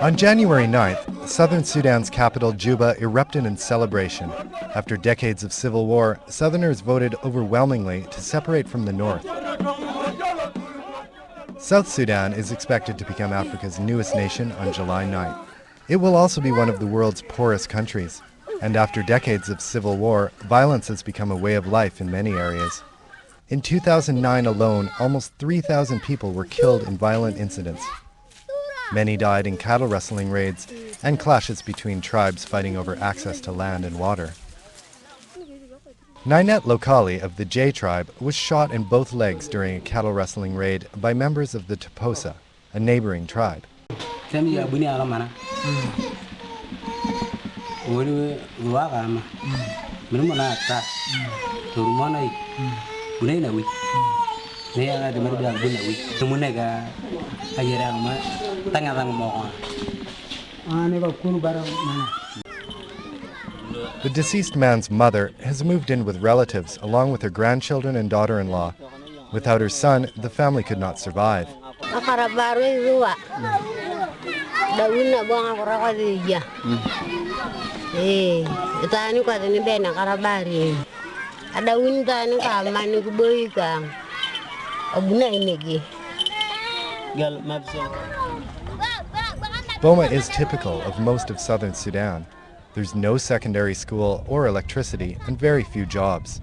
On January 9th, Southern Sudan's capital Juba erupted in celebration. After decades of civil war, Southerners voted overwhelmingly to separate from the North. South Sudan is expected to become Africa's newest nation on July 9th. It will also be one of the world's poorest countries. And after decades of civil war, violence has become a way of life in many areas. In 2009 alone, almost 3,000 people were killed in violent incidents. Many died in cattle rustling raids and clashes between tribes fighting over access to land and water. Ninette Lokali of the J tribe was shot in both legs during a cattle rustling raid by members of the Toposa, a neighboring tribe. The deceased man's mother has moved in with relatives along with her grandchildren and daughter-in-law. Without her son, the family could not survive. Boma is typical of most of southern Sudan. There's no secondary school or electricity and very few jobs.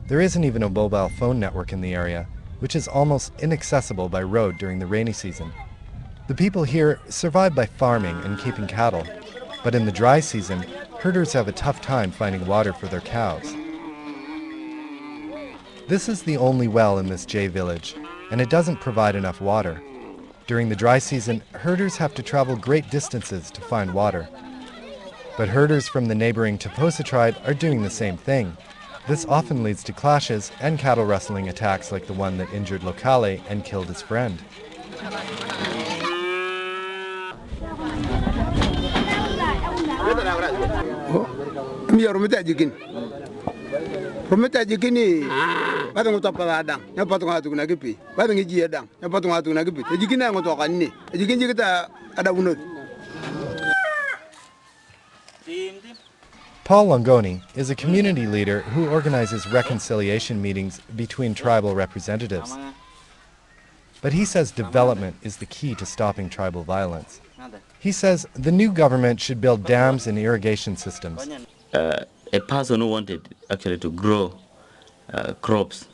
There isn't even a mobile phone network in the area, which is almost inaccessible by road during the rainy season. The people here survive by farming and keeping cattle, but in the dry season, herders have a tough time finding water for their cows. This is the only well in this J village, and it doesn't provide enough water. During the dry season, herders have to travel great distances to find water. But herders from the neighboring Toposa tribe are doing the same thing. This often leads to clashes and cattle rustling attacks like the one that injured Lokale and killed his friend. Paul Longoni is a community leader who organizes reconciliation meetings between tribal representatives. But he says development is the key to stopping tribal violence. He says the new government should build dams and irrigation systems. A person who wanted actually to grow crops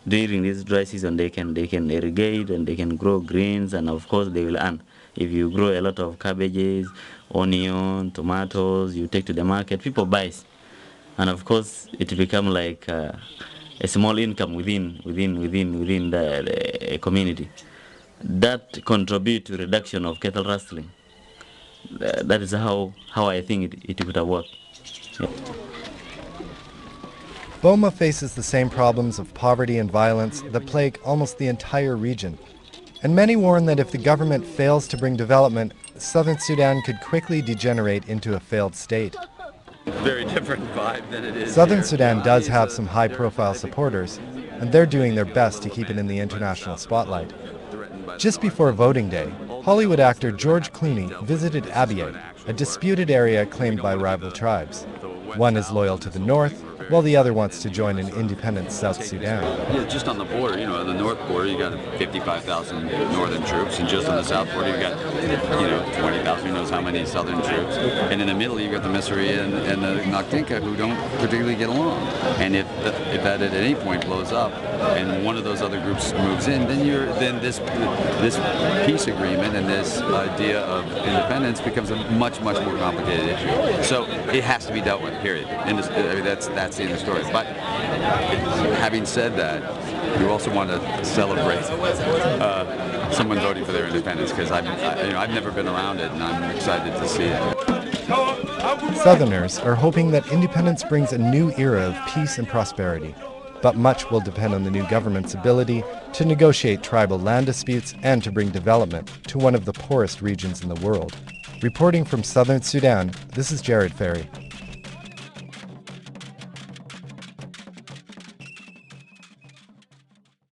during this dry season, they can irrigate and they can grow greens, and of course they will earn. If you grow a lot of cabbages, onion, tomatoes, you take to the market, people buy, and of course it become like a small income within the community. That contribute to reduction of cattle rustling. That is how I think it would have worked. Yeah. Boma faces the same problems of poverty and violence that plague almost the entire region. And many warn that if the government fails to bring development, Southern Sudan could quickly degenerate into a failed state. Very different vibe than it is Southern here. Sudan does have some high-profile supporters, and they're doing their best to keep it in the international spotlight. Just before voting day, Hollywood actor George Clooney visited Abyei, a disputed area claimed by rival tribes. One is loyal to the north, while the other wants to join an independent South Sudan. Yeah, just on the border, the north border, you got 55,000 northern troops, and just on the south border, you got, 20,000, who knows how many southern troops. And in the middle, you got the Missouri and the Naktinka, who don't particularly get along. And if that at any point blows up, and one of those other groups moves in, then this peace agreement and this idea of independence becomes a much more complicated issue. So it has to be dealt with. Period. And that's the end of the story. But having said that, you also want to celebrate someone voting for their independence, because I've never been around it, and I'm excited to see it. Southerners are hoping that independence brings a new era of peace and prosperity. But much will depend on the new government's ability to negotiate tribal land disputes and to bring development to one of the poorest regions in the world. Reporting from Southern Sudan, this is Jared Ferry.